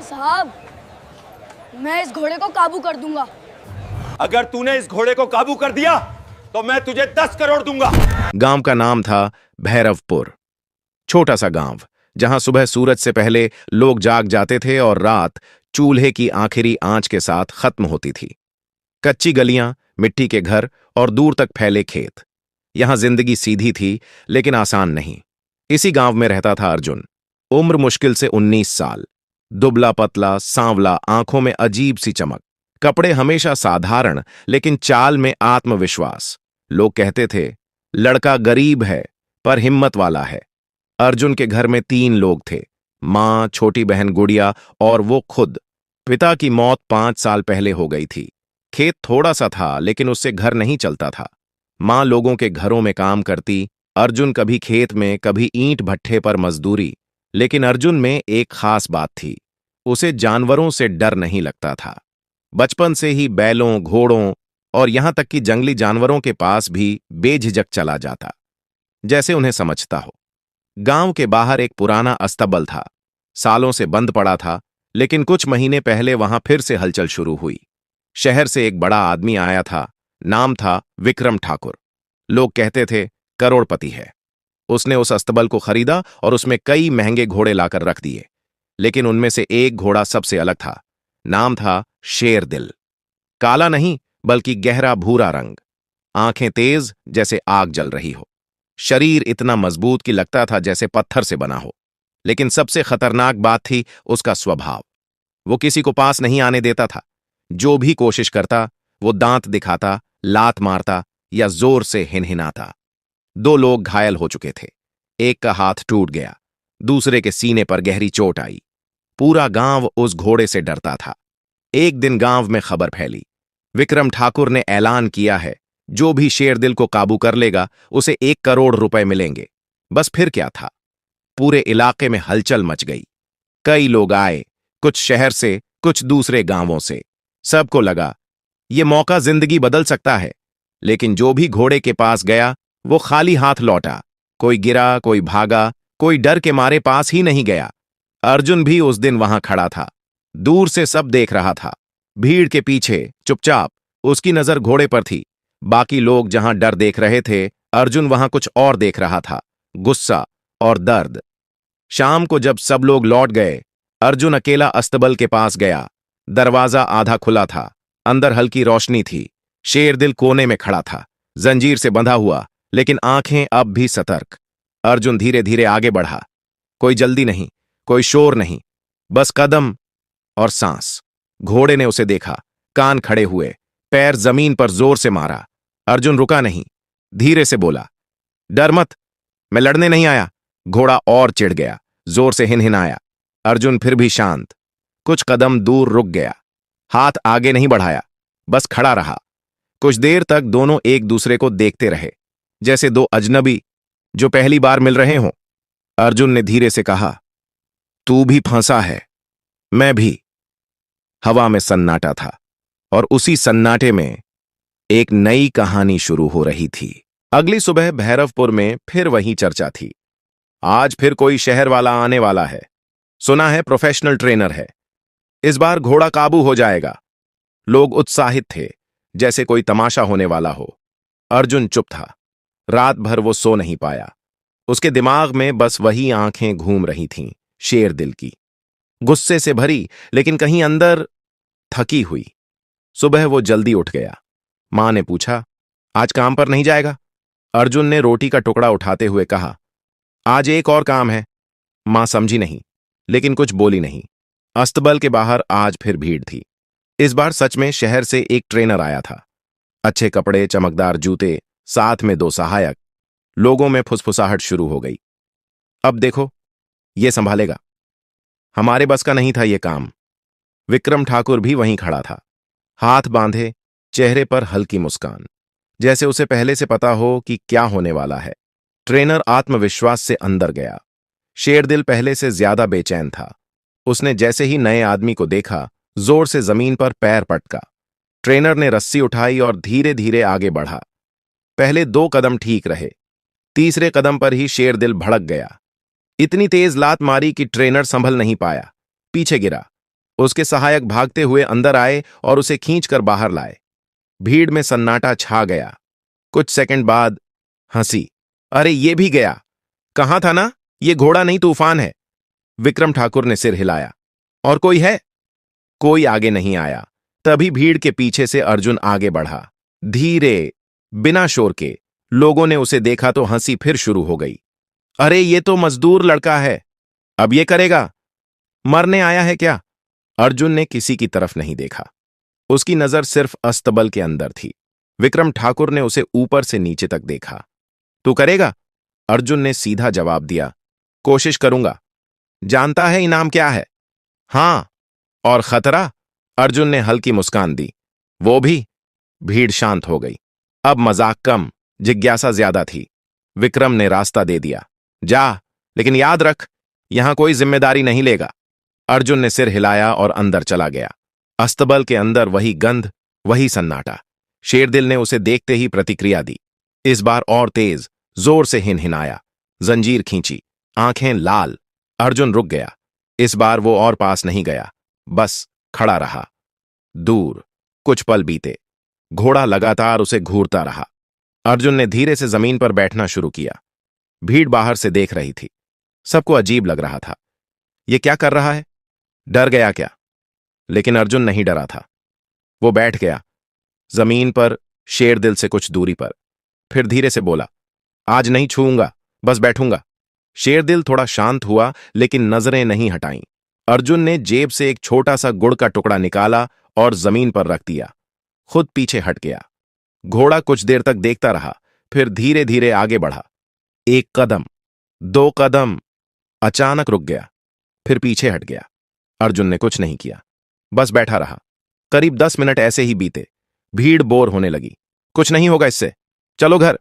साहब, मैं इस घोड़े को काबू कर दूंगा। अगर तूने इस घोड़े को काबू कर दिया तो मैं तुझे 10 करोड़ दूंगा। गांव का नाम था भैरवपुर। छोटा सा गांव जहां सुबह सूरज से पहले लोग जाग जाते थे और रात चूल्हे की आखिरी आंच के साथ खत्म होती थी। कच्ची गलियां, मिट्टी के घर और दूर तक फैले खेत। यहां जिंदगी सीधी थी लेकिन आसान नहीं। इसी गांव में रहता था अर्जुन। उम्र मुश्किल से 19 साल। दुबला पतला, सांवला, आंखों में अजीब सी चमक। कपड़े हमेशा साधारण लेकिन चाल में आत्मविश्वास। लोग कहते थे लड़का गरीब है पर हिम्मत वाला है। अर्जुन के घर में 3 लोग थे, मां, छोटी बहन गुड़िया और वो खुद। पिता की मौत 5 साल पहले हो गई थी। खेत थोड़ा सा था लेकिन उससे घर नहीं चलता था। मां लोगों के घरों में काम करती, अर्जुन कभी खेत में कभी ईंट भट्ठे पर मजदूरी। लेकिन अर्जुन में एक खास बात थी, उसे जानवरों से डर नहीं लगता था। बचपन से ही बैलों, घोड़ों और यहां तक कि जंगली जानवरों के पास भी बेझिझक चला जाता, जैसे उन्हें समझता हो। गांव के बाहर एक पुराना अस्तबल था, सालों से बंद पड़ा था, लेकिन कुछ महीने पहले वहां फिर से हलचल शुरू हुई। शहर से एक बड़ा आदमी आया था, नाम था विक्रम ठाकुर। लोग कहते थे करोड़पति है। उसने उस अस्तबल को खरीदा और उसमें कई महंगे घोड़े लाकर रख दिए, लेकिन उनमें से एक घोड़ा सबसे अलग था। नाम था शेरदिल। काला नहीं बल्कि गहरा भूरा रंग, आंखें तेज जैसे आग जल रही हो, शरीर इतना मजबूत कि लगता था जैसे पत्थर से बना हो। लेकिन सबसे खतरनाक बात थी उसका स्वभाव। वो किसी को पास नहीं आने देता था। जो भी कोशिश करता वो दांत दिखाता, लात मारता या जोर से हिनहिनाता। 2 लोग घायल हो चुके थे। एक का हाथ टूट गया, दूसरे के सीने पर गहरी चोट आई। पूरा गांव उस घोड़े से डरता था। एक दिन गांव में खबर फैली, विक्रम ठाकुर ने ऐलान किया है जो भी शेरदिल को काबू कर लेगा उसे 1 करोड़ रुपए मिलेंगे। बस फिर क्या था, पूरे इलाके में हलचल मच गई। कई लोग आए, कुछ शहर से, कुछ दूसरे गांवों से। सबको लगा ये मौका जिंदगी बदल सकता है। लेकिन जो भी घोड़े के पास गया वो खाली हाथ लौटा। कोई गिरा, कोई भागा, कोई डर के मारे पास ही नहीं गया। अर्जुन भी उस दिन वहां खड़ा था। दूर से सब देख रहा था, भीड़ के पीछे चुपचाप। उसकी नजर घोड़े पर थी। बाकी लोग जहां डर देख रहे थे, अर्जुन वहां कुछ और देख रहा था, गुस्सा और दर्द। शाम को जब सब लोग लौट गए, अर्जुन अकेला अस्तबल के पास गया। दरवाजा आधा खुला था, अंदर हल्की रोशनी थी। शेरदिल कोने में खड़ा था, जंजीर से बंधा हुआ, लेकिन आंखें अब भी सतर्क। अर्जुन धीरे धीरे आगे बढ़ा। कोई जल्दी नहीं, कोई शोर नहीं, बस कदम और सांस। घोड़े ने उसे देखा, कान खड़े हुए, पैर जमीन पर जोर से मारा। अर्जुन रुका नहीं, धीरे से बोला, डर मत, मैं लड़ने नहीं आया। घोड़ा और चिढ़ गया, जोर से हिनहिनाया। अर्जुन फिर भी शांत। कुछ कदम दूर रुक गया, हाथ आगे नहीं बढ़ाया, बस खड़ा रहा। कुछ देर तक दोनों एक दूसरे को देखते रहे, जैसे 2 अजनबी जो पहली बार मिल रहे हों। अर्जुन ने धीरे से कहा, तू भी फंसा है, मैं भी। हवा में सन्नाटा था और उसी सन्नाटे में एक नई कहानी शुरू हो रही थी। अगली सुबह भैरवपुर में फिर वही चर्चा थी। आज फिर कोई शहर वाला आने वाला है, सुना है प्रोफेशनल ट्रेनर है, इस बार घोड़ा काबू हो जाएगा। लोग उत्साहित थे, जैसे कोई तमाशा होने वाला हो। अर्जुन चुप था। रात भर वो सो नहीं पाया। उसके दिमाग में बस वही आंखें घूम रही थीं, शेरदिल की, गुस्से से भरी लेकिन कहीं अंदर थकी हुई। सुबह वो जल्दी उठ गया। मां ने पूछा, आज काम पर नहीं जाएगा? अर्जुन ने रोटी का टुकड़ा उठाते हुए कहा, आज एक और काम है। मां समझी नहीं, लेकिन कुछ बोली नहीं। अस्तबल के बाहर आज फिर भीड़ थी। इस बार सच में शहर से एक ट्रेनर आया था। अच्छे कपड़े, चमकदार जूते, साथ में 2 सहायक। लोगों में फुसफुसाहट शुरू हो गई। अब देखो, ये संभालेगा, हमारे बस का नहीं था ये काम। विक्रम ठाकुर भी वहीं खड़ा था, हाथ बांधे, चेहरे पर हल्की मुस्कान, जैसे उसे पहले से पता हो कि क्या होने वाला है। ट्रेनर आत्मविश्वास से अंदर गया। शेरदिल पहले से ज्यादा बेचैन था। उसने जैसे ही नए आदमी को देखा, जोर से जमीन पर पैर पटका। ट्रेनर ने रस्सी उठाई और धीरे धीरे आगे बढ़ा। पहले 2 कदम ठीक रहे, तीसरे कदम पर ही शेरदिल भड़क गया। इतनी तेज लात मारी कि ट्रेनर संभल नहीं पाया, पीछे गिरा। उसके सहायक भागते हुए अंदर आए और उसे खींचकर बाहर लाए। भीड़ में सन्नाटा छा गया। कुछ सेकंड बाद हंसी। अरे ये भी गया। कहां था ना, ये घोड़ा नहीं तूफान है। विक्रम ठाकुर ने सिर हिलाया। और कोई है? कोई आगे नहीं आया। तभी भीड़ के पीछे से अर्जुन आगे बढ़ा, धीरे, बिना शोर के। लोगों ने उसे देखा तो हंसी फिर शुरू हो गई। अरे ये तो मजदूर लड़का है, अब ये करेगा? मरने आया है क्या? अर्जुन ने किसी की तरफ नहीं देखा। उसकी नजर सिर्फ अस्तबल के अंदर थी। विक्रम ठाकुर ने उसे ऊपर से नीचे तक देखा। तू करेगा? अर्जुन ने सीधा जवाब दिया। कोशिश करूंगा। जानता है इनाम क्या है? हां। और खतरा? अर्जुन ने हल्की मुस्कान दी। वो भी? भीड़ शांत हो गई। अब मजाक कम, जिज्ञासा ज्यादा थी। विक्रम ने रास्ता दे दिया। जा, लेकिन याद रख, यहां कोई जिम्मेदारी नहीं लेगा। अर्जुन ने सिर हिलाया और अंदर चला गया। अस्तबल के अंदर वही गंध, वही सन्नाटा। शेरदिल ने उसे देखते ही प्रतिक्रिया दी। इस बार और तेज, जोर से हिनहिनाया, जंजीर खींची, आंखें लाल। अर्जुन रुक गया। इस बार वो और पास नहीं गया, बस खड़ा रहा। दूर कुछ पल बीते। घोड़ा लगातार उसे घूरता रहा। अर्जुन ने धीरे से जमीन पर बैठना शुरू किया। भीड़ बाहर से देख रही थी। सबको अजीब लग रहा था। ये क्या कर रहा है? डर गया क्या? लेकिन अर्जुन नहीं डरा था। वो बैठ गया, जमीन पर, शेरदिल से कुछ दूरी पर। फिर धीरे से बोला, आज नहीं छूऊंगा, बस बैठूंगा। शेरदिल थोड़ा शांत हुआ, लेकिन नजरें नहीं हटाईं। अर्जुन ने जेब से एक छोटा सा गुड़ का टुकड़ा निकाला और जमीन पर रख दिया। खुद पीछे हट गया। घोड़ा कुछ देर तक देखता रहा, फिर धीरे धीरे आगे बढ़ा। 1 कदम, 2 कदम, अचानक रुक गया, फिर पीछे हट गया। अर्जुन ने कुछ नहीं किया, बस बैठा रहा। करीब 10 मिनट ऐसे ही बीते। भीड़ बोर होने लगी। कुछ नहीं होगा इससे, चलो घर।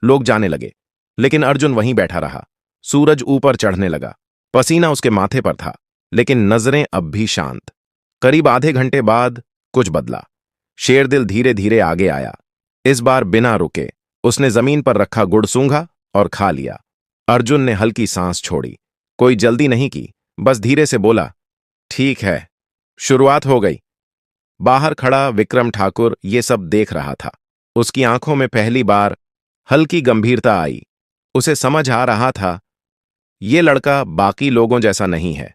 लोग जाने लगे, लेकिन अर्जुन वहीं बैठा रहा। सूरज ऊपर चढ़ने लगा। पसीना उसके माथे पर था, लेकिन नजरें अब भी शांत। करीब आधे घंटे बाद कुछ बदला। शेरदिल धीरे धीरे आगे आया। इस बार बिना रुके उसने जमीन पर रखा गुड़ सूंघा और खा लिया। अर्जुन ने हल्की सांस छोड़ी। कोई जल्दी नहीं की, बस धीरे से बोला, ठीक है, शुरुआत हो गई। बाहर खड़ा विक्रम ठाकुर ये सब देख रहा था। उसकी आंखों में पहली बार हल्की गंभीरता आई। उसे समझ आ रहा था, ये लड़का बाकी लोगों जैसा नहीं है,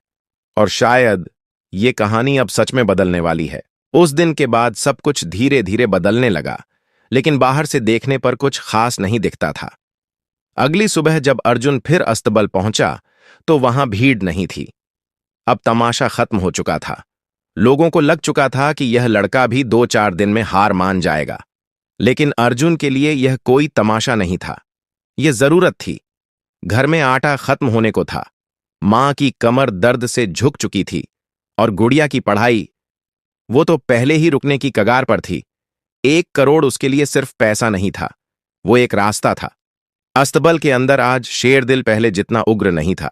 और शायद ये कहानी अब सच में बदलने वाली है। उस दिन के बाद सब कुछ धीरे धीरे बदलने लगा, लेकिन बाहर से देखने पर कुछ खास नहीं दिखता था। अगली सुबह जब अर्जुन फिर अस्तबल पहुंचा, तो वहां भीड़ नहीं थी। अब तमाशा खत्म हो चुका था। लोगों को लग चुका था कि यह लड़का भी 2-4 दिन में हार मान जाएगा, लेकिन अर्जुन के लिए यह कोई तमाशा नहीं था, यह जरूरत थी। घर में आटा खत्म होने को था। मां की कमर दर्द से झुक चुकी थी, और गुड़िया की पढ़ाई, वो तो पहले ही रुकने की कगार पर थी। 1 करोड़ उसके लिए सिर्फ पैसा नहीं था, वो एक रास्ता था। अस्तबल के अंदर आज शेरदिल पहले जितना उग्र नहीं था,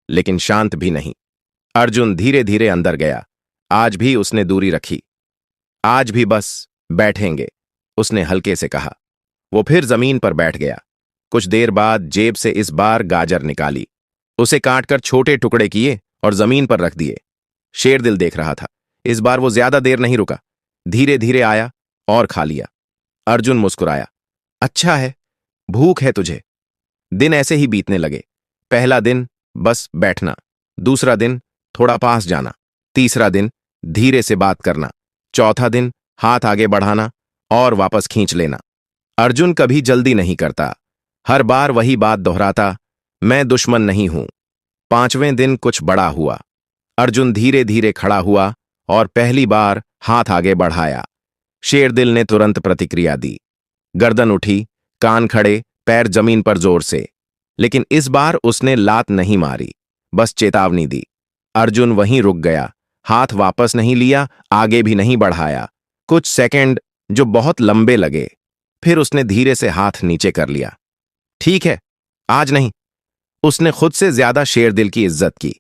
लेकिन शांत भी नहीं। अर्जुन धीरे धीरे अंदर गया। आज भी उसने दूरी रखी। आज भी बस बैठेंगे, उसने हल्के से कहा। वो फिर जमीन पर बैठ गया। कुछ देर बाद जेब से इस बार गाजर निकाली। उसे काटकर छोटे टुकड़े किए और जमीन पर रख दिए। शेरदिल देख रहा था। इस बार वो ज्यादा देर नहीं रुका, धीरे धीरे आया और खा लिया। अर्जुन मुस्कुराया। अच्छा है, भूख है तुझे। दिन ऐसे ही बीतने लगे। पहला दिन बस बैठना, दूसरा दिन थोड़ा पास जाना, तीसरा दिन धीरे से बात करना, चौथा दिन हाथ आगे बढ़ाना और वापस खींच लेना। अर्जुन कभी जल्दी नहीं करता, हर बार वही बात दोहराता, मैं दुश्मन नहीं हूं। 5वें दिन कुछ बड़ा हुआ। अर्जुन धीरे धीरे खड़ा हुआ और पहली बार हाथ आगे बढ़ाया। शेरदिल ने तुरंत प्रतिक्रिया दी। गर्दन उठी, कान खड़े, पैर जमीन पर जोर से। लेकिन इस बार उसने लात नहीं मारी, बस चेतावनी दी। अर्जुन वहीं रुक गया, हाथ वापस नहीं लिया, आगे भी नहीं बढ़ाया। कुछ सेकंड जो बहुत लंबे लगे, फिर उसने धीरे से हाथ नीचे कर लिया। ठीक है, आज नहीं। उसने खुद से ज्यादा शेरदिल की इज्जत की,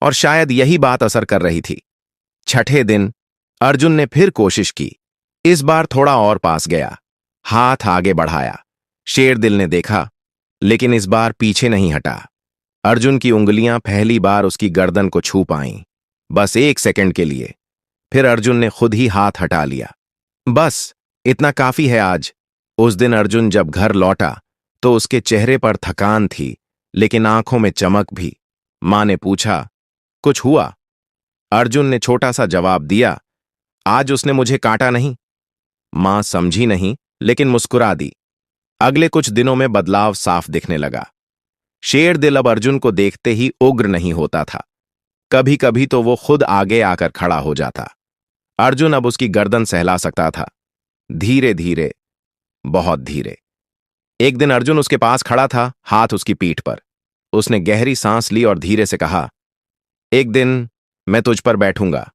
और शायद यही बात असर कर रही थी। छठे दिन अर्जुन ने फिर कोशिश की। इस बार थोड़ा और पास गया, हाथ आगे बढ़ाया। शेरदिल ने देखा, लेकिन इस बार पीछे नहीं हटा। अर्जुन की उंगलियां पहली बार उसकी गर्दन को छू पाईं, बस 1 सेकंड के लिए। फिर अर्जुन ने खुद ही हाथ हटा लिया। बस इतना काफी है आज। उस दिन अर्जुन जब घर लौटा तो उसके चेहरे पर थकान थी, लेकिन आंखों में चमक भी। मां ने पूछा, कुछ हुआ? अर्जुन ने छोटा सा जवाब दिया, आज उसने मुझे काटा नहीं। मां समझी नहीं, लेकिन मुस्कुरा दी। अगले कुछ दिनों में बदलाव साफ दिखने लगा। शेरदिल अब अर्जुन को देखते ही उग्र नहीं होता था। कभी कभी तो वो खुद आगे आकर खड़ा हो जाता। अर्जुन अब उसकी गर्दन सहला सकता था, धीरे धीरे, बहुत धीरे। एक दिन अर्जुन उसके पास खड़ा था, हाथ उसकी पीठ पर। उसने गहरी सांस ली और धीरे से कहा, एक दिन मैं तुझ पर बैठूंगा।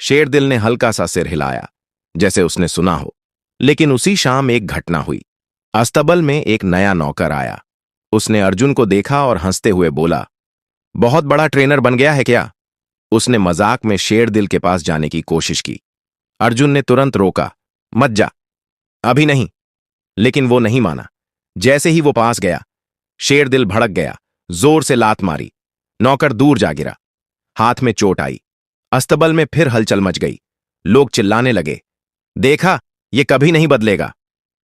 शेरदिल ने हल्का सा सिर हिलाया, जैसे उसने सुना हो। लेकिन उसी शाम एक घटना हुई। अस्तबल में एक नया नौकर आया। उसने अर्जुन को देखा और हंसते हुए बोला, बहुत बड़ा ट्रेनर बन गया है क्या? उसने मजाक में शेरदिल के पास जाने की कोशिश की। अर्जुन ने तुरंत रोका, मत जा, अभी नहीं। लेकिन वो नहीं माना। जैसे ही वो पास गया, शेरदिल भड़क गया, जोर से लात मारी। नौकर दूर जा गिरा, हाथ में चोट आई। अस्तबल में फिर हलचल मच गई। लोग चिल्लाने लगे, देखा, ये कभी नहीं बदलेगा।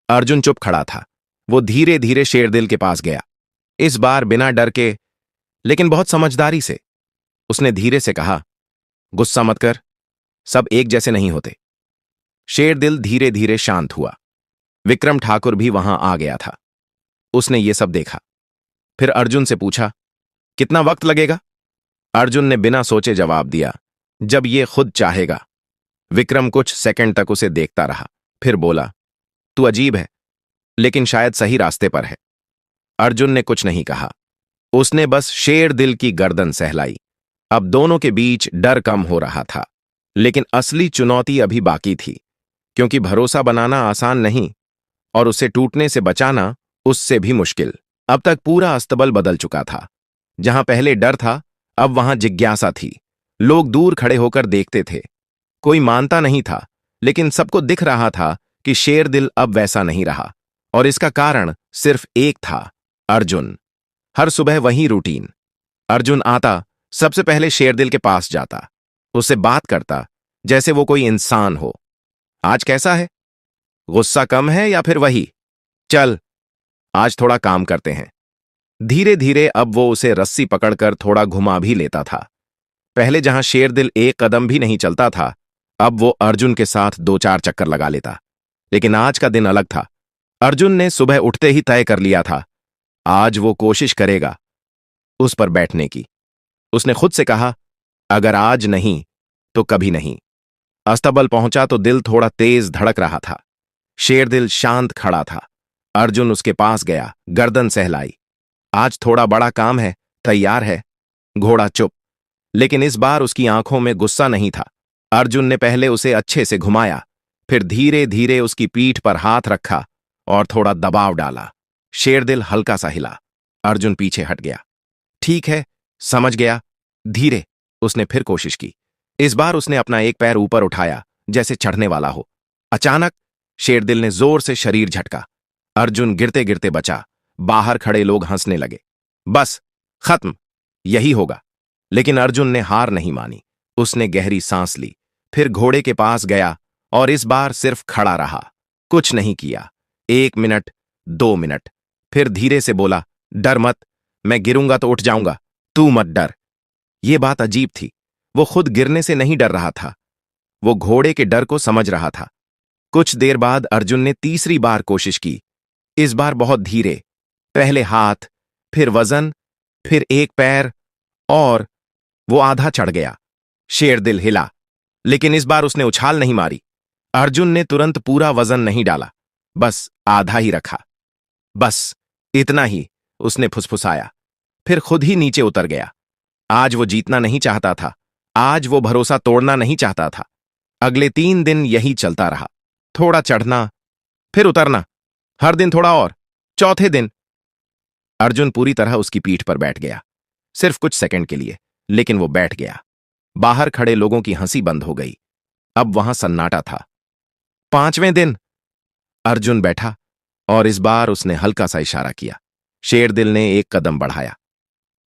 अर्जुन चुप खड़ा था। वो धीरे धीरे शेरदिल के पास गया, इस बार बिना डर के, लेकिन बहुत समझदारी से। उसने धीरे से कहा, गुस्सा मत कर, सब एक जैसे नहीं होते। शेरदिल धीरे धीरे शांत हुआ। विक्रम ठाकुर भी वहां आ गया था। उसने ये सब देखा। फिर अर्जुन से पूछा, कितना वक्त लगेगा? अर्जुन ने बिना सोचे जवाब दिया, जब ये खुद चाहेगा। विक्रम कुछ सेकंड तक उसे देखता रहा, फिर बोला, तू अजीब है, लेकिन शायद सही रास्ते पर है। अर्जुन ने कुछ नहीं कहा। उसने बस शेरदिल की गर्दन सहलाई। अब दोनों के बीच डर कम हो रहा था, लेकिन असली चुनौती अभी बाकी थी, क्योंकि भरोसा बनाना आसान नहीं और उसे टूटने से बचाना उससे भी मुश्किल। अब तक पूरा अस्तबल बदल चुका था। जहां पहले डर था, अब वहां जिज्ञासा थी। लोग दूर खड़े होकर देखते थे। कोई मानता नहीं था, लेकिन सबको दिख रहा था कि शेरदिल अब वैसा नहीं रहा, और इसका कारण सिर्फ एक था, अर्जुन। हर सुबह वही रूटीन। अर्जुन आता, सबसे पहले शेरदिल के पास जाता, उससे बात करता जैसे वो कोई इंसान हो। आज कैसा है? गुस्सा कम है या फिर वही? चल, आज थोड़ा काम करते हैं। धीरे धीरे अब वो उसे रस्सी पकड़कर थोड़ा घुमा भी लेता था। पहले जहां शेरदिल एक कदम भी नहीं चलता था, अब वो अर्जुन के साथ 2-4 चक्कर लगा लेता। लेकिन आज का दिन अलग था। अर्जुन ने सुबह उठते ही तय कर लिया था, आज वो कोशिश करेगा उस पर बैठने की। उसने खुद से कहा, अगर आज नहीं तो कभी नहीं। अस्तबल पहुंचा तो दिल थोड़ा तेज धड़क रहा था। शेरदिल शांत खड़ा था। अर्जुन उसके पास गया, गर्दन सहलाई। आज थोड़ा बड़ा काम है, तैयार है? घोड़ा चुप, लेकिन इस बार उसकी आंखों में गुस्सा नहीं था। अर्जुन ने पहले उसे अच्छे से घुमाया, फिर धीरे धीरे उसकी पीठ पर हाथ रखा और थोड़ा दबाव डाला। शेरदिल हल्का सा हिला। अर्जुन पीछे हट गया। ठीक है, समझ गया। धीरे उसने फिर कोशिश की। इस बार उसने अपना एक पैर ऊपर उठाया, जैसे चढ़ने वाला हो। अचानक शेरदिल ने जोर से शरीर झटका। अर्जुन गिरते गिरते बचा। बाहर खड़े लोग हंसने लगे। बस, खत्म, यही होगा। लेकिन अर्जुन ने हार नहीं मानी। उसने गहरी सांस ली, फिर घोड़े के पास गया और इस बार सिर्फ खड़ा रहा, कुछ नहीं किया। 1 मिनट, 2 मिनट, फिर धीरे से बोला, डर मत, मैं गिरूंगा तो उठ जाऊंगा, तू मत डर। ये बात अजीब थी। वो खुद गिरने से नहीं डर रहा था, वो घोड़े के डर को समझ रहा था। कुछ देर बाद अर्जुन ने तीसरी बार कोशिश की। इस बार बहुत धीरे, पहले हाथ, फिर वजन, फिर एक पैर, और वो आधा चढ़ गया। शेरदिल हिला, लेकिन इस बार उसने उछाल नहीं मारी। अर्जुन ने तुरंत पूरा वजन नहीं डाला, बस आधा ही रखा। बस इतना ही, उसने फुसफुसाया, फिर खुद ही नीचे उतर गया। आज वो जीतना नहीं चाहता था, आज वो भरोसा तोड़ना नहीं चाहता था। अगले 3 दिन यही चलता रहा, थोड़ा चढ़ना, फिर उतरना, हर दिन थोड़ा और। चौथे दिन अर्जुन पूरी तरह उसकी पीठ पर बैठ गया, सिर्फ कुछ सेकंड के लिए, लेकिन वो बैठ गया। बाहर खड़े लोगों की हंसी बंद हो गई। अब वहां सन्नाटा था। 5वें दिन अर्जुन बैठा और इस बार उसने हल्का सा इशारा किया। शेरदिल ने एक कदम बढ़ाया।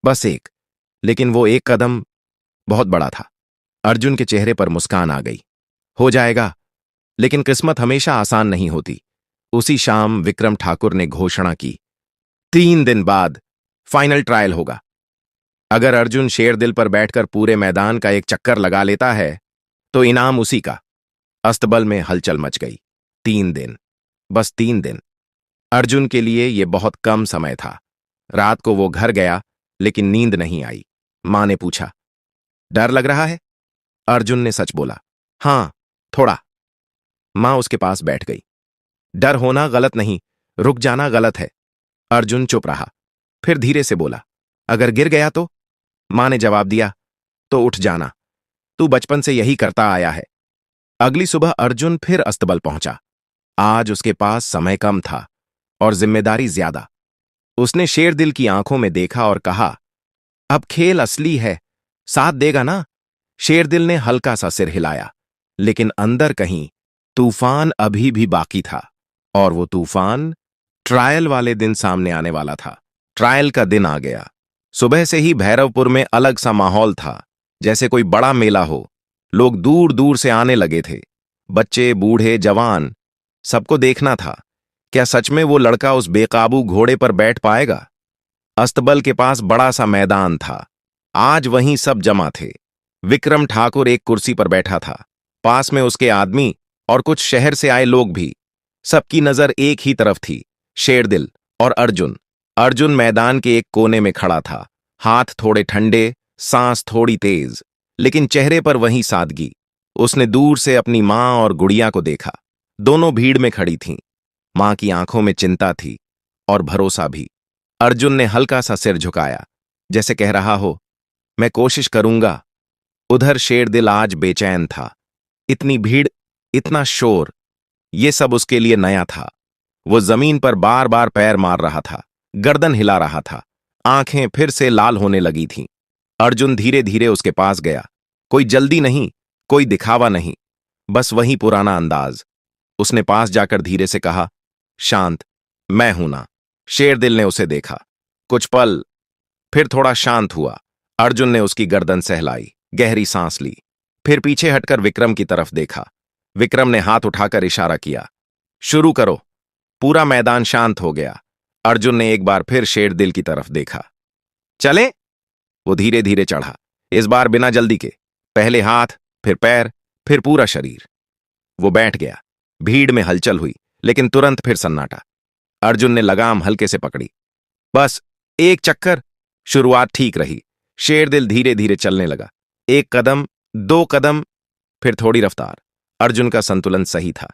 बस एक। लेकिन वो एक कदम बहुत बड़ा था। अर्जुन के चेहरे पर मुस्कान आ गई। हो जाएगा। लेकिन किस्मत हमेशा आसान नहीं होती। उसी शाम विक्रम ठाकुर ने घोषणा की, 3 दिन बाद फाइनल ट्रायल होगा। अगर अर्जुन शेरदिल पर बैठकर पूरे मैदान का एक चक्कर लगा लेता है तो इनाम उसी का। अस्तबल में हलचल मच गई। 3 दिन, बस 3 दिन। अर्जुन के लिए यह बहुत कम समय था। रात को वो घर गया, लेकिन नींद नहीं आई। मां ने पूछा, डर लग रहा है? अर्जुन ने सच बोला, हां, थोड़ा। मां उसके पास बैठ गई। डर होना गलत नहीं, रुक जाना गलत है। अर्जुन चुप रहा, फिर धीरे से बोला, अगर गिर गया तो? मां ने जवाब दिया, तो उठ जाना, तू बचपन से यही करता आया है। अगली सुबह अर्जुन फिर अस्तबल पहुंचा। आज उसके पास समय कम था और जिम्मेदारी ज्यादा। उसने शेरदिल की आंखों में देखा और कहा, अब खेल असली है, साथ देगा ना? शेरदिल ने हल्का सा सिर हिलाया, लेकिन अंदर कहीं तूफान अभी भी बाकी था। और वो तूफान ट्रायल वाले दिन सामने आने वाला था। ट्रायल का दिन आ गया। सुबह से ही भैरवपुर में अलग सा माहौल था, जैसे कोई बड़ा मेला हो। लोग दूर दूर से आने लगे थे। बच्चे, बूढ़े, जवान, सबको देखना था, क्या सच में वो लड़का उस बेकाबू घोड़े पर बैठ पाएगा? अस्तबल के पास बड़ा सा मैदान था। आज वहीं सब जमा थे। विक्रम ठाकुर एक कुर्सी पर बैठा था, पास में उसके आदमी और कुछ शहर से आए लोग भी। सबकी नजर एक ही तरफ थी, शेरदिल और अर्जुन। अर्जुन मैदान के एक कोने में खड़ा था, हाथ थोड़े ठंडे, सांस थोड़ी तेज, लेकिन चेहरे पर वही सादगी। उसने दूर से अपनी मां और गुड़िया को देखा। दोनों भीड़ में खड़ी थीं। मां की आंखों में चिंता थी और भरोसा भी। अर्जुन ने हल्का सा सिर झुकाया, जैसे कह रहा हो, मैं कोशिश करूंगा। उधर शेरदिल आज बेचैन था। इतनी भीड़, इतना शोर, ये सब उसके लिए नया था। वो जमीन पर बार बार पैर मार रहा था, गर्दन हिला रहा था, आंखें फिर से लाल होने लगी थीं। अर्जुन धीरे धीरे उसके पास गया। कोई जल्दी नहीं, कोई दिखावा नहीं, बस वही पुराना अंदाज। उसने पास जाकर धीरे से कहा, शांत, मैं हूं ना? शेरदिल ने उसे देखा कुछ पल, फिर थोड़ा शांत हुआ। अर्जुन ने उसकी गर्दन सहलाई, गहरी सांस ली, फिर पीछे हटकर विक्रम की तरफ देखा। विक्रम ने हाथ उठाकर इशारा किया, शुरू करो। पूरा मैदान शांत हो गया। अर्जुन ने एक बार फिर शेरदिल की तरफ देखा। चले? वो धीरे धीरे चढ़ा, इस बार बिना जल्दी के। पहले हाथ, फिर पैर, फिर पूरा शरीर। वो बैठ गया। भीड़ में हलचल हुई, लेकिन तुरंत फिर सन्नाटा। अर्जुन ने लगाम हल्के से पकड़ी। बस एक चक्कर। शुरुआत ठीक रही। शेरदिल धीरे धीरे चलने लगा। 1 कदम, 2 कदम, फिर थोड़ी रफ्तार। अर्जुन का संतुलन सही था।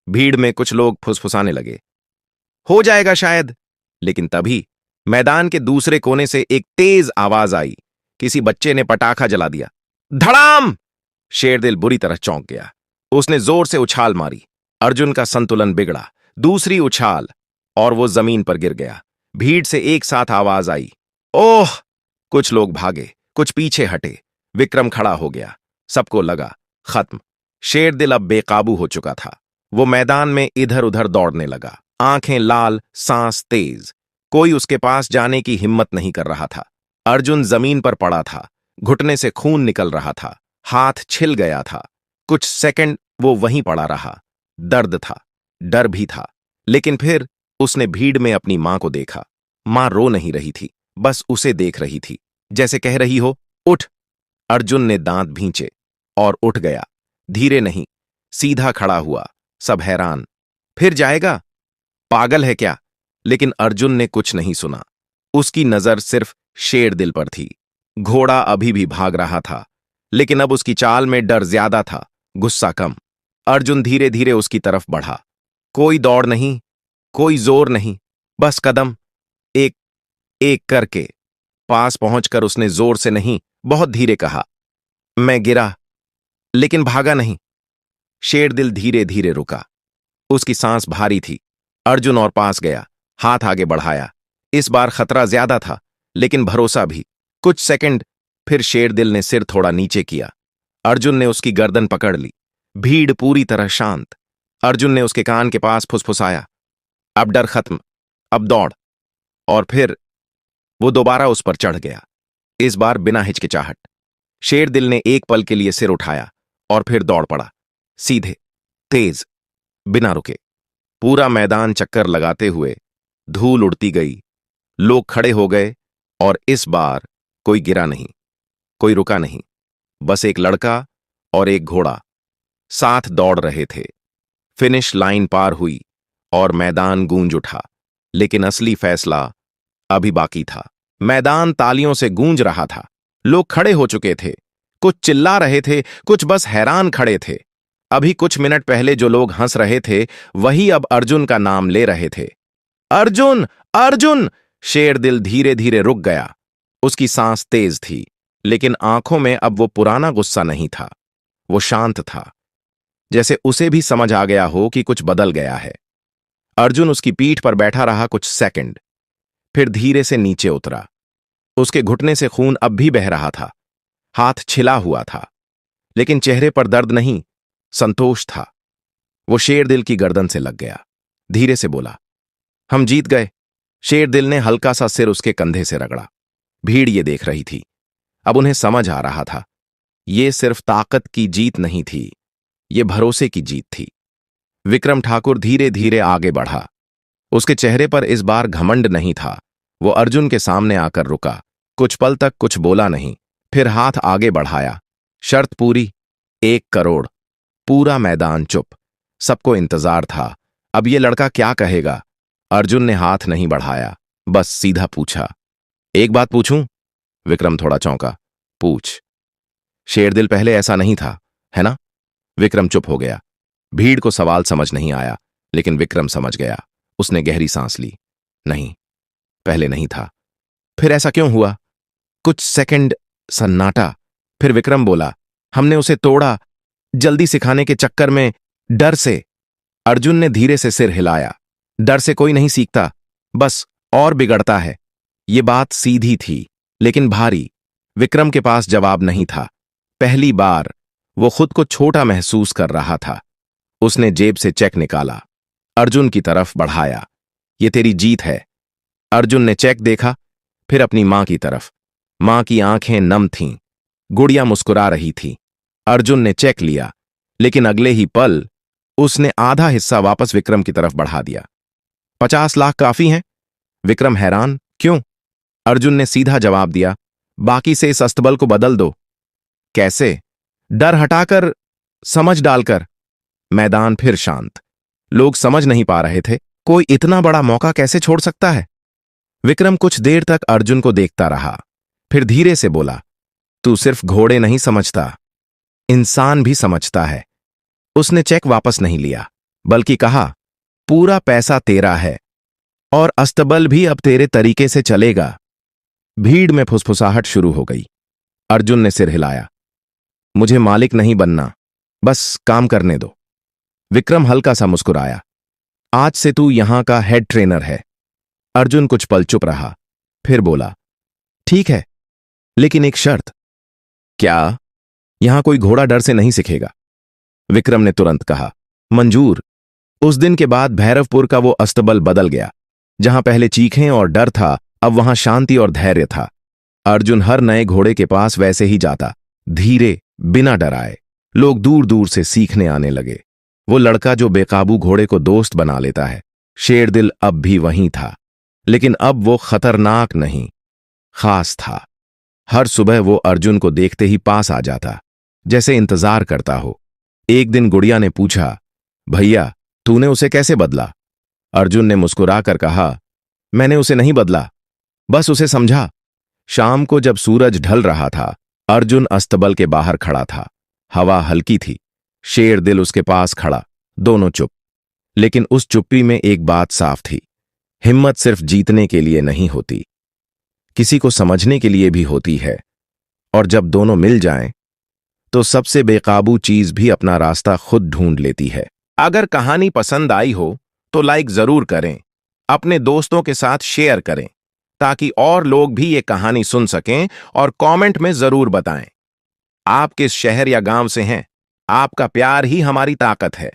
भीड़ में कुछ लोग फुसफुसाने लगे, हो जाएगा शायद। लेकिन तभी मैदान के दूसरे कोने से एक तेज आवाज आई। किसी बच्चे ने पटाखा जला दिया। धड़ाम! शेरदिल बुरी तरह चौंक गया। उसने जोर से उछाल मारी। अर्जुन का संतुलन बिगड़ा। दूसरी उछाल, और वो जमीन पर गिर गया। भीड़ से एक साथ आवाज आई, ओह! कुछ लोग भागे, कुछ पीछे हटे। विक्रम खड़ा हो गया। सबको लगा खत्म। शेरदिल अब बेकाबू हो चुका था। वो मैदान में इधर उधर दौड़ने लगा, आंखें लाल, सांस तेज। कोई उसके पास जाने की हिम्मत नहीं कर रहा था। अर्जुन जमीन पर पड़ा था, घुटने से खून निकल रहा था, हाथ छिल गया था। कुछ सेकंड वो वहीं पड़ा रहा। दर्द था, डर भी था, लेकिन फिर उसने भीड़ में अपनी मां को देखा। मां रो नहीं रही थी, बस उसे देख रही थी, जैसे कह रही हो, उठ। अर्जुन ने दांत भींचे और उठ गया। धीरे नहीं, सीधा खड़ा हुआ। सब हैरान। फिर जाएगा? पागल है क्या? लेकिन अर्जुन ने कुछ नहीं सुना। उसकी नजर सिर्फ शेरदिल पर थी। घोड़ा अभी भी भाग रहा था, लेकिन अब उसकी चाल में डर ज्यादा था, गुस्सा कम। अर्जुन धीरे धीरे उसकी तरफ बढ़ा। कोई दौड़ नहीं, कोई जोर नहीं, बस कदम, एक एक करके। पास पहुंचकर उसने जोर से नहीं, बहुत धीरे कहा, मैं गिरा, लेकिन भागा नहीं। शेरदिल धीरे धीरे रुका। उसकी सांस भारी थी। अर्जुन और पास गया, हाथ आगे बढ़ाया। इस बार खतरा ज्यादा था, लेकिन भरोसा भी। कुछ सेकंड, फिर शेरदिल ने सिर थोड़ा नीचे किया। अर्जुन ने उसकी गर्दन पकड़ ली। भीड़ पूरी तरह शांत। अर्जुन ने उसके कान के पास फुसफुसाया, अब डर खत्म, अब दौड़। और फिर वो दोबारा उस पर चढ़ गया। इस बार बिना हिचकिचाहट। शेरदिल ने एक पल के लिए सिर उठाया और फिर दौड़ पड़ा, सीधे, तेज, बिना रुके। पूरा मैदान चक्कर लगाते हुए धूल उड़ती गई, लोग खड़े हो गए और इस बार कोई गिरा नहीं, कोई रुका नहीं। बस एक लड़का और एक घोड़ा साथ दौड़ रहे थे। फिनिश लाइन पार हुई और मैदान गूंज उठा, लेकिन असली फैसला अभी बाकी था। मैदान तालियों से गूंज रहा था। लोग खड़े हो चुके थे, कुछ चिल्ला रहे थे, कुछ बस हैरान खड़े थे। अभी कुछ मिनट पहले जो लोग हंस रहे थे वही अब अर्जुन का नाम ले रहे थे। अर्जुन, अर्जुन! शेरदिल धीरे धीरे रुक गया। उसकी सांस तेज थी, लेकिन आंखों में अब वो पुराना गुस्सा नहीं था। वो शांत था, जैसे उसे भी समझ आ गया हो कि कुछ बदल गया है। अर्जुन उसकी पीठ पर बैठा रहा कुछ सेकंड, फिर धीरे से नीचे उतरा। उसके घुटने से खून अब भी बह रहा था, हाथ छिला हुआ था, लेकिन चेहरे पर दर्द नहीं, संतोष था। वो शेरदिल की गर्दन से लग गया, धीरे से बोला, हम जीत गए। शेरदिल ने हल्का सा सिर उसके कंधे से रगड़ा। भीड़ ये देख रही थी। अब उन्हें समझ आ रहा था, ये सिर्फ ताकत की जीत नहीं थी, ये भरोसे की जीत थी। विक्रम ठाकुर धीरे धीरे आगे बढ़ा। उसके चेहरे पर इस बार घमंड नहीं था। वो अर्जुन के सामने आकर रुका, कुछ पल तक कुछ बोला नहीं, फिर हाथ आगे बढ़ाया। शर्त पूरी, 1 करोड़। पूरा मैदान चुप, सबको इंतजार था अब ये लड़का क्या कहेगा। अर्जुन ने हाथ नहीं बढ़ाया, बस सीधा पूछा, एक बात पूछूं? विक्रम थोड़ा चौंका, पूछ। शेरदिल पहले ऐसा नहीं था, है ना? विक्रम चुप हो गया। भीड़ को सवाल समझ नहीं आया, लेकिन विक्रम समझ गया। उसने गहरी सांस ली, नहीं, पहले नहीं था। फिर ऐसा क्यों हुआ? कुछ सेकंड सन्नाटा, फिर विक्रम बोला, हमने उसे तोड़ा, जल्दी सिखाने के चक्कर में, डर से। अर्जुन ने धीरे से सिर हिलाया, डर से कोई नहीं सीखता, बस और बिगड़ता है। ये बात सीधी थी, लेकिन भारी। विक्रम के पास जवाब नहीं था। पहली बार वो खुद को छोटा महसूस कर रहा था। उसने जेब से चेक निकाला, अर्जुन की तरफ बढ़ाया, ये तेरी जीत है। अर्जुन ने चेक देखा, फिर अपनी मां की तरफ। मां की आंखें नम थीं, गुड़िया मुस्कुरा रही थी। अर्जुन ने चेक लिया, लेकिन अगले ही पल उसने आधा हिस्सा वापस विक्रम की तरफ बढ़ा दिया। 50 लाख काफी हैं? विक्रम हैरान, क्यों? अर्जुन ने सीधा जवाब दिया, बाकी से इस अस्तबल को बदल दो। कैसे? डर हटाकर, समझ डालकर। मैदान फिर शांत। लोग समझ नहीं पा रहे थे, कोई इतना बड़ा मौका कैसे छोड़ सकता है? विक्रम कुछ देर तक अर्जुन को देखता रहा, फिर धीरे से बोला, तू सिर्फ घोड़े नहीं समझता, इंसान भी समझता है। उसने चेक वापस नहीं लिया, बल्कि कहा, पूरा पैसा तेरा है और अस्तबल भी अब तेरे तरीके से चलेगा। भीड़ में फुसफुसाहट शुरू हो गई। अर्जुन ने सिर हिलाया, मुझे मालिक नहीं बनना, बस काम करने दो। विक्रम हल्का सा मुस्कुराया, आज से तू यहां का हेड ट्रेनर है। अर्जुन कुछ पल चुप रहा, फिर बोला, ठीक है, लेकिन एक शर्त। क्या? यहां कोई घोड़ा डर से नहीं सीखेगा। विक्रम ने तुरंत कहा, मंजूर। उस दिन के बाद भैरवपुर का वो अस्तबल बदल गया। जहां पहले चीखें और डर था, अब वहां शांति और धैर्य था। अर्जुन हर नए घोड़े के पास वैसे ही जाता, धीरे, बिना डराए। लोग दूर दूर से सीखने आने लगे। वो लड़का जो बेकाबू घोड़े को दोस्त बना लेता है। शेरदिल अब भी वहीं था, लेकिन अब वो खतरनाक नहीं, खास था। हर सुबह वो अर्जुन को देखते ही पास आ जाता, जैसे इंतजार करता हो। एक दिन गुड़िया ने पूछा, भैया तूने उसे कैसे बदला? अर्जुन ने मुस्कुराकर कहा, मैंने उसे नहीं बदला, बस उसे समझा। शाम को जब सूरज ढल रहा था, अर्जुन अस्तबल के बाहर खड़ा था। हवा हल्की थी, शेरदिल उसके पास खड़ा, दोनों चुप। लेकिन उस चुप्पी में एक बात साफ थी, हिम्मत सिर्फ जीतने के लिए नहीं होती, किसी को समझने के लिए भी होती है। और जब दोनों मिल जाएं, तो सबसे बेकाबू चीज भी अपना रास्ता खुद ढूंढ लेती है। अगर कहानी पसंद आई हो तो लाइक जरूर करें, अपने दोस्तों के साथ शेयर करें, ताकि और लोग भी ये कहानी सुन सकें, और कमेंट में जरूर बताएं आप किस शहर या गांव से हैं। आपका प्यार ही हमारी ताकत है।